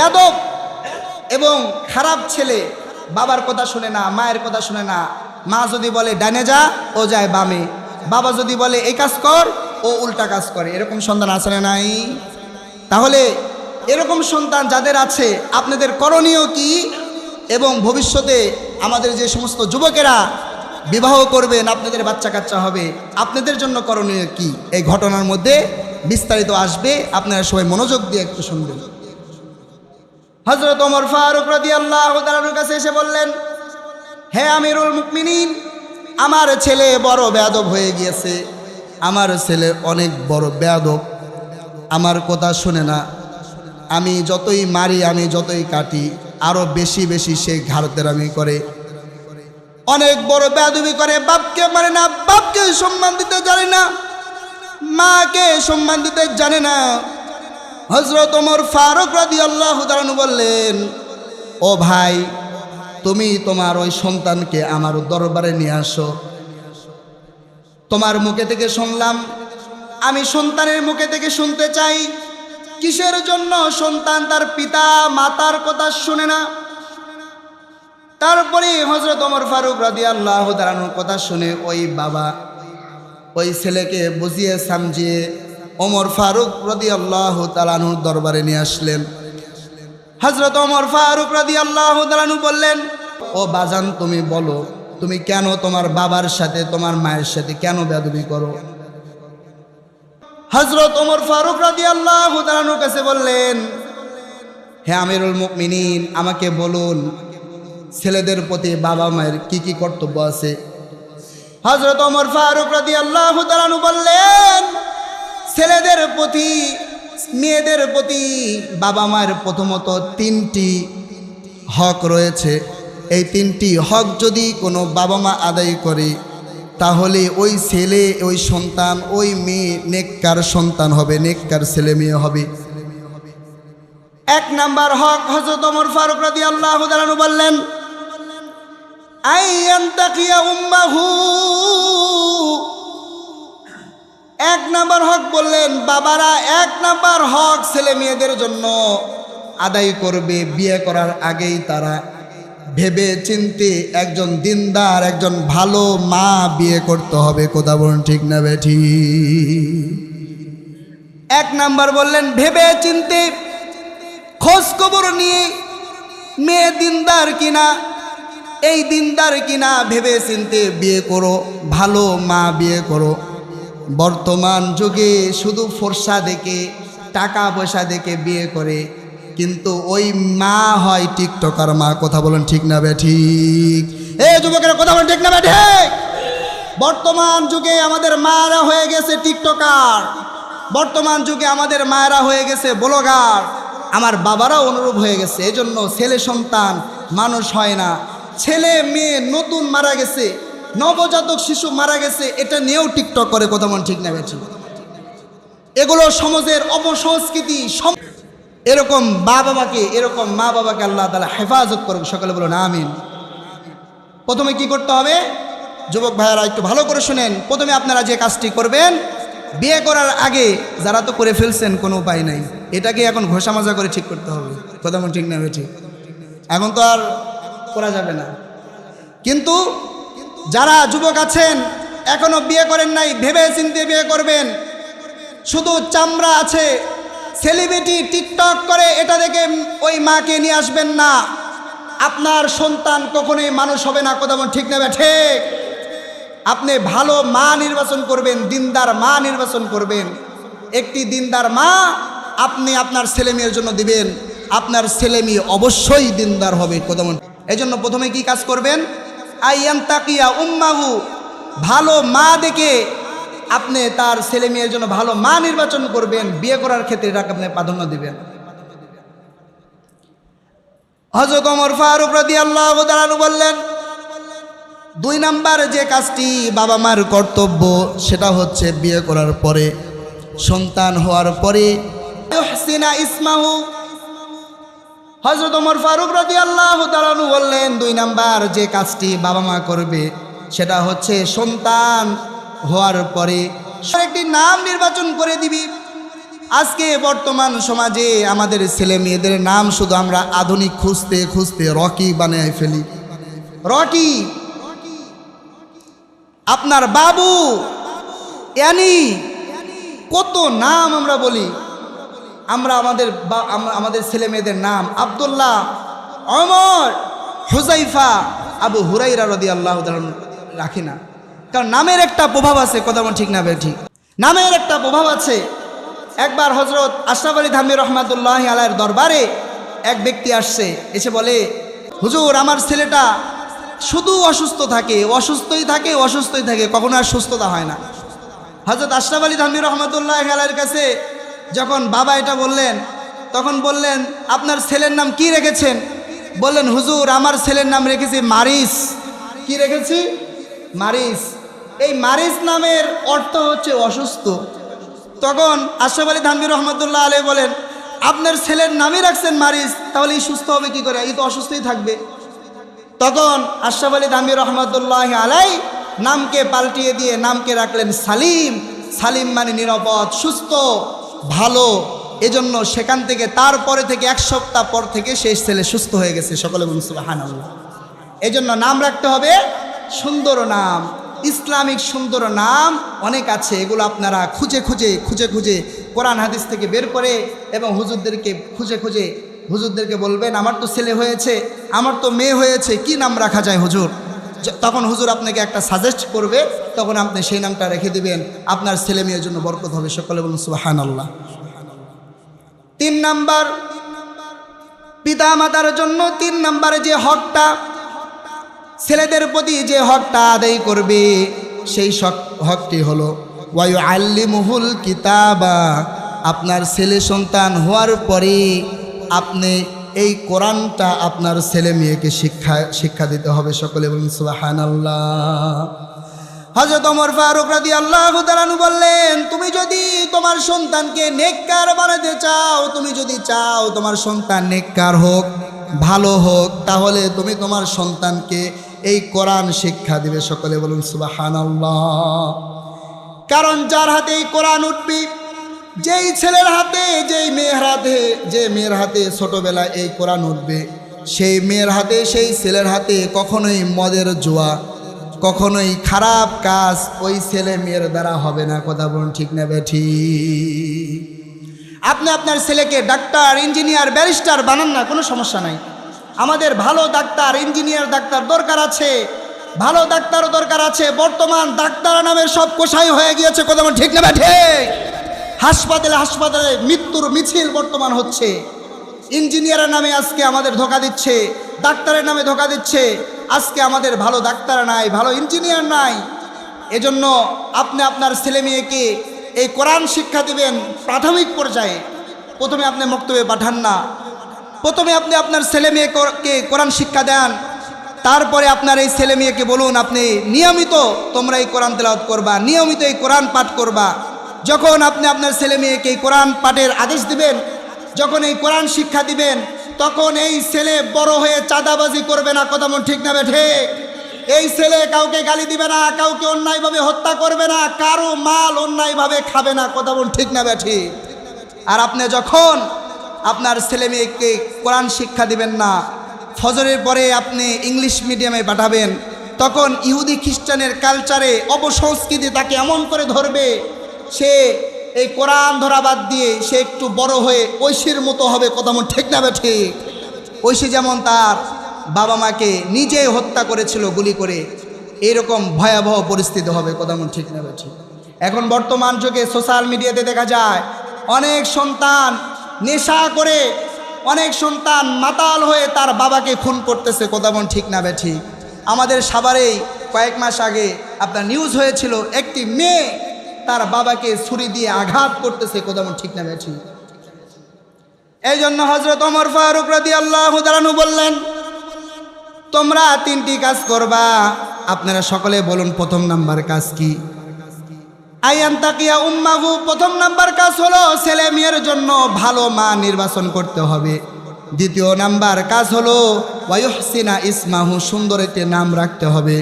বেয়াদব এবং খারাপ ছেলে বাবার কথা শুনে না, মায়ের কথা শুনে না। মা যদি বলে ডানে যা, ও যায় বামে। বাবা যদি বলে এই কাজ কর, ও উল্টা কাজ করে। এরকম সন্তান আছে না নাই? তাহলে এরকম সন্তান যাদের আছে, আপনাদের করণীয় কি? এবং ভবিষ্যতে আমাদের যে সমস্ত যুবকেরা বিবাহ করবেন, আপনাদের বাচ্চা কাচ্চা হবে, আপনাদের জন্য করণীয় কি? এই ঘটনার মধ্যে বিস্তারিত আসবে, আপনারা সবাই মনোযোগ দিয়ে একটু শুনবেন। হযরত ওমর ফারুক রাদিয়াল্লাহু তাআলার কাছে এসে বললেন, হে আমিরুল মুমিনিন, আমার ছেলে বড় বেয়াদব হয়ে গিয়েছে। আমার ছেলে অনেক বড় বেয়াদব, আমার কথা শুনে না। আমি যতই মারি, আমি যতই কাটি, আরো বেশি বেশি সে ঘাড়তেরামি করে, অনেক বড় বেয়াদবি করে। বাপকে মানে না, বাপকে সম্মান দিতে জানে না, মাকে সম্মান দিতে জানে না। হযরত ওমর ফারুক রাদিয়াল্লাহু তাআলা বললেন, ও ভাই, তুমি তোমার ওই সন্তানকে আমার দরবারে নিয়ে আসো। তোমার মুখে থেকে শুনলাম, আমি সন্তানের মুখে থেকে শুনতে চাই কিসের জন্য সন্তান তার পিতা মাতার কথা শুনে না। তারপরে হযরত ওমর ফারুক রাদিয়াল্লাহু তাআলার কথা শুনে ওই বাবা ওই ছেলেকে বুঝিয়ে সমঝিয়ে ওমর ফারুক রাদিয়াল্লাহু তাআলার দরবারে নিয়ে আসলেন। হযরত ওমর ফারুক রাদিয়াল্লাহু তাআলা বললেন, ও বাজান, তুমি বলো, তুমি কেন তোমার বাবার সাথে তোমার মায়ের সাথে কেন বেয়াদবি করো? হযরত ওমর ফারুক রাদিয়াল্লাহু তাআলার কাছে বললেন, হে আমিরুল মুমিনিন, আমাকে বলুন ছেলেদের প্রতি বাবা মায়ের কি কি কর্তব্য আছে? হযরত ওমর ফারুক রাদিয়াল্লাহু তাআলা বললেন, ছেলেদের প্রতি মেয়েদের প্রতি বাবা মায়ের প্রথমত 3টি হক রয়েছে। এই 3টি হক যদি কোনো বাবা মা আদায় করে, তাহলে ওই ছেলে, ওই সন্তান, ওই মেয়ে নেককার সন্তান হবে, নেককার ছেলে মেয়ে হবে। 1 নাম্বার হক হযরত ওমর ফারুক রাদিয়াল্লাহু তাআলা বললেন, আইয়ান্তাকিয়া উম্মাহু। 1 নাম্বার হক বললেন, বাবারা 1 নাম্বার হক ছেলে মেয়েদের জন্য আদায় করবে, বিয়ে করার আগেই তারা ভেবে চিন্তে একজন দিনদার, একজন ভালো মা বিয়ে করতে হবে। কথা বলুন ঠিক না বেঠি? 1 নাম্বার বললেন, ভেবে চিন্তে খোঁজ খবর নিয়ে মেয়ে দিনদার কিনা, এই দিনদার কিনা ভেবে চিন্তে বিয়ে করো, ভালো মা বিয়ে করো। বর্তমান যুগে শুধু ফর্সা দেখে, টাকা পয়সা দেখে বিয়ে করে, কিন্তু ওই মা হয় টিকটকার মা। কথা বলেন ঠিক না বেঠিক? এই যুবকেরা কথা বলেন ঠিক না বেঠিক? বর্তমান যুগে আমাদের মায়েরা হয়ে গেছে টিকটকার, বর্তমান যুগে আমাদের মায়েরা হয়ে গেছে ব্লগার, আমার বাবারাও অনুরূপ হয়ে গেছে। এজন্য ছেলে সন্তান মানুষ হয় না। ছেলে মেয়ে নতুন মারা গেছে, নবজাতক শিশু মারা গেছে, এটা নিয়েও টিকটক করে। কথা বলেন ঠিক না বেঠিক? এগুলো সমাজের অপসংস্কৃতি। এরকম এরকম মা বাবাকে আল্লাহ তাআলা হেফাজত করুক। সকলে বলুন আমিন। প্রথমে কি করতে হবে? যুবক ভাইয়ারা একটু ভালো করে শুনেন। প্রথমে আপনারা যে কাজটি করবেন, বিয়ে করার আগে, যারা তো করে ফেলছেন কোনো উপায় নাই, এটাকে এখন ঘষা মাজা করে ঠিক করতে হবে। কথা বলুন ঠিক না বেঠিক? এখন তো আর করা যাবে না। কিন্তু যারা যুবক আছেন এখনো বিয়ে করেন নাই, ভেবে চিন্তে বিয়ে করবেন। শুধু চামড়া আছে, সেলিব্রিটি টিকটক করে, এটা দেখে ওই মাকে নিয়ে আসবেন না। আপনার সন্তান কখনোই মানুষ হবে না। কথা বলুন ঠিক না ঠিক? আপনি ভালো মা নির্বাচন করবেন, দিনদার মা নির্বাচন করবেন। একটি দিনদার মা আপনি আপনার ছেলে মেয়ের জন্য দিবেন, আপনার ছেলে মেয়ে অবশ্যই দিনদার হবে। কথা বলুন। এই জন্য প্রথমে কি কাজ করবেন? আইয়ান্তাকিয়া উম্মাহু, ভালো মা দেখে আপনি তার ছেলে মেয়ের জন্য ভালো মা নির্বাচন করবেন। বিয়ে করার ক্ষেত্রে এটাকে আপনি প্রাধান্য দিবেন। হযরত ওমর ফারুক রাদিয়াল্লাহু তাআলা বললেন, 2 নাম্বার যে কাজটি বাবা মার কর্তব্য, সেটা হচ্ছে বিয়ে করার পরে, সন্তান হওয়ার পরে ইহসিনা ইসমাহু। হযরত ওমর ফারুক রাদিয়াল্লাহু তাআলা বললেন, 2 নাম্বার যে কাজটি বাবা মা করবে, সেটা হচ্ছে সন্তান হওয়ার পরে একটি নাম নির্বাচন করে দিবি। আজকে বর্তমান সমাজে আমাদের ছেলে মেয়েদের নাম শুধু আমরা আধুনিক খুঁজতে খুঁজতে রকি বানিয়ে ফেলি। রকি, আপনার বাবু, অ্যানি, কত নাম আমরা বলি। আমরা আমাদের ছেলে মেয়েদের নাম আব্দুল্লাহ, ওমর, হুযাইফা, আবু হুরাইরা রাদিয়াল্লাহু তাআলা রাখি না। কারণ নামের একটা প্রভাব আছে, কথা বল ঠিক না ঠিক? নামের একটা প্রভাব আছে। একবার হযরত আশরাফ আলী থানভী রহমাতুল্লাহি আলাইহির দরবারে এক ব্যক্তি আসছে, এসে বলে, হুজুর আমার ছেলেটা শুধু অসুস্থ থাকে, অসুস্থই থাকে, অসুস্থই থাকে, কখনো আর সুস্থতা হয় না। হযরত আশরাফ আলী থানভী রহমাতুল্লাহি আলাইহির কাছে যখন বাবা এটা বললেন, তখন বললেন, আপনার ছেলের নাম কি রেখেছেন? বললেন, হুজুর আমার ছেলের নাম রেখেছি মারিস। কি রেখেছি? মারিস। এই মারিস নামের অর্থ হচ্ছে অসুস্থ। তখন আশরাফ আলী থানভী রহমাতুল্লাহ আলাইহি বলেন, আপনার ছেলের নামই রাখছেন মারিস, তাহলে এই সুস্থ হবে কি করে? এই তো অসুস্থই থাকবে। তখন আশরাফ আলী থানভী রহমাতুল্লাহ আলাইহি নামকে পাল্টিয়ে দিয়ে নামকে রাখলেন সালিম। সালিম মানে নিরাপদ, সুস্থ, ভালো। এজন্য সেখান থেকে তারপরে থেকে এক সপ্তাহ পর থেকে সেই ছেলে সুস্থ হয়ে গেছে। সকলে বলুন সুবহানাল্লাহ। এজন্য নাম রাখতে হবে সুন্দর নাম, ইসলামিক সুন্দর নাম অনেক আছে। এগুলো আপনারা খুঁজে খুঁজে কোরআন হাদিস থেকে বের করে এবং হুজুরদেরকে খুঁজে হুজুরদেরকে বলবেন, আমার তো ছেলে হয়েছে, আমার তো মেয়ে হয়েছে, কি নাম রাখা যায় হুজুর? তখন হুজুর আপনাকে একটা সাজেস্ট করবে, তখন আপনি সেই নামটা রেখে দিবেন। আপনার ছেলে মেয়ের জন্য বরকত হবে। সকলে বলুন সুবহানাল্লাহ। 3 নাম্বার, পিতা মাতার জন্য 3 নাম্বারে যে হকটা, ছেলেদের প্রতি যে হকটা আদায় করবে, সেই হকটি হলো ওয়ায়ুআল্লিমুহুল কিতাবা। আপনার ছেলে সন্তান হওয়ার পরে আপনি এই কোরআনটা আপনার ছেলে মেয়েকে শিক্ষা দিতে হবে। সকলে বলুন সুবহানাল্লাহ। হযরত ওমর ফারুক রাদিয়াল্লাহু তাআলা বললেন, তুমি যদি তোমার সন্তানকে নেককার বানাতে চাও, তুমি যদি চাও তোমার সন্তান নেককার হোক, ভালো হোক, তাহলে তুমি তোমার সন্তানকে এই কোরআন শিক্ষা দিবে। সকলে বলুন সুবহানাল্লাহ। কারণ যার হাতে এই কোরআন উঠবে, যেই ছেলের হাতে, যে মেয়ের হাতে ছোটবেলায় এই কোরআন উঠবে, সেই মেয়ের হাতে, সেই ছেলের হাতে কখনোই মদের জুয়া, কখনোই খারাপ কাজ ওই ছেলে মেয়ের দ্বারা হবে না। কথা বলুন ঠিক না বেঠিক? আপনি আপনার ছেলেকে ডাক্তার, ইঞ্জিনিয়ার, ব্যারিস্টার বানান না, কোনো সমস্যা নাই। আমাদের ভালো ডাক্তার, ইঞ্জিনিয়ার, ডাক্তার দরকার আছে, ভালো ডাক্তারও দরকার আছে। বর্তমান ডাক্তার নামের সব কোষাই হয়ে গিয়েছে। কথা বলুন ঠিক না বেঠিক? হাসপাতালে মৃত্যুর মিছিল বর্তমান হচ্ছে। ইঞ্জিনিয়ারের নামে আজকে আমাদের ধোঁকা দিচ্ছে, ডাক্তারের নামে ধোঁকা দিচ্ছে। আজকে আমাদের ভালো ডাক্তার নাই, ভালো ইঞ্জিনিয়ার নাই। এজন্য আপনি আপনার ছেলে মেয়েকে এই কোরআন শিক্ষা দিবেন প্রাথমিক পর্যায়ে। প্রথমে আপনি মক্তবে পাঠান না, প্রথমে আপনি আপনার ছেলে মেয়েকে কোরআন শিক্ষা দেন। তারপরে আপনার এই ছেলে মেয়েকে বলুন, আপনি নিয়মিত তোমরা এই কোরআন তেলাওয়াত করবা, নিয়মিত এই কোরআন পাঠ করবা। যখন আপনি আপনার ছেলে মেয়েকে এই কোরআন পাঠের আদেশ দিবেন, যখন এই কোরআন শিক্ষা দিবেন, তখন এই ছেলে বড় হয়ে চাঁদাবাজি করবে না। কথা বলুন ঠিক না বেঠিক? এই ছেলে কাউকে গালি দিবে না, কাউকে অন্যায়ভাবে হত্যা করবে না, কারো মাল অন্যায়ভাবে খাবে না। কথা বলুন ঠিক না বেঠিক? আর আপনি যখন আপনার ছেলে মেয়েকে কোরআন শিক্ষা দিবেন না, ফজরের পরে আপনি ইংলিশ মিডিয়ামে পাঠাবেন, তখন ইহুদি খ্রিস্টানের কালচারে, অপসংস্কৃতি তাকে এমন করে ধরবে, সে এই কোরআন ধরা বাদ দিয়ে সে একটু বড় হয়ে ঐশীর মতো হবে। কথা বলুন ঠিক না বেঠিক? ঐশী যেমন তার বাবা মাকে নিজে হত্যা করেছিল গুলি করে, এরকম ভয়াবহ পরিস্থিতি হবে। কথা বলুন ঠিক না বেঠিক? এখন বর্তমান যুগে সোশ্যাল মিডিয়াতে দেখা যায় অনেক সন্তান নেশা করে, অনেক সন্তান মাতাল হয়ে তার বাবাকে খুন করতেছে। কথা বলুন ঠিক না বেঠিক? আমাদের সাভারেই কয়েক মাস আগে আপনার নিউজ হয়েছিল, একটি মেয়ে তার বাবাকে ছুরি দিয়ে আঘাত করতেছে। কথা বলুন ঠিক না বেঠিক? এই জন্য হযরত ওমর ফারুক রাদিয়াল্লাহু তাআলা বললেন, তোমরা 3টি কাজ করবা। আপনারা সকলে বলুন, প্রথম নাম্বার কাজ কি? আয়ান তাকিয়া উম্মাহু। প্রথম নাম্বার কাজ হলো ছেলে মেয়ের জন্য ভালো মা নির্বাচন করতে হবে। দ্বিতীয় নাম্বার কাজ হলো ওয়ায়ুহসিনা ইসমাহু, সুন্দর একটি নাম রাখতে হবে।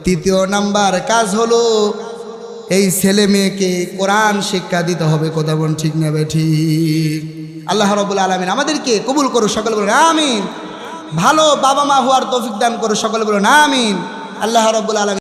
তৃতীয় নাম্বার কাজ হলো এই ছেলে মেয়েকে কোরআন শিক্ষা দিতে হবে। কথা বলুন ঠিক না ঠিক? আল্লাহ রাব্বুল আলামিন আমাদেরকে কবুল করো, সকলে বলুন আমিন। ভালো বাবা মা হওয়ার তৌফিক দান করো, সকলে বলুন আমিন। আল্লাহ রাব্বুল আলামিন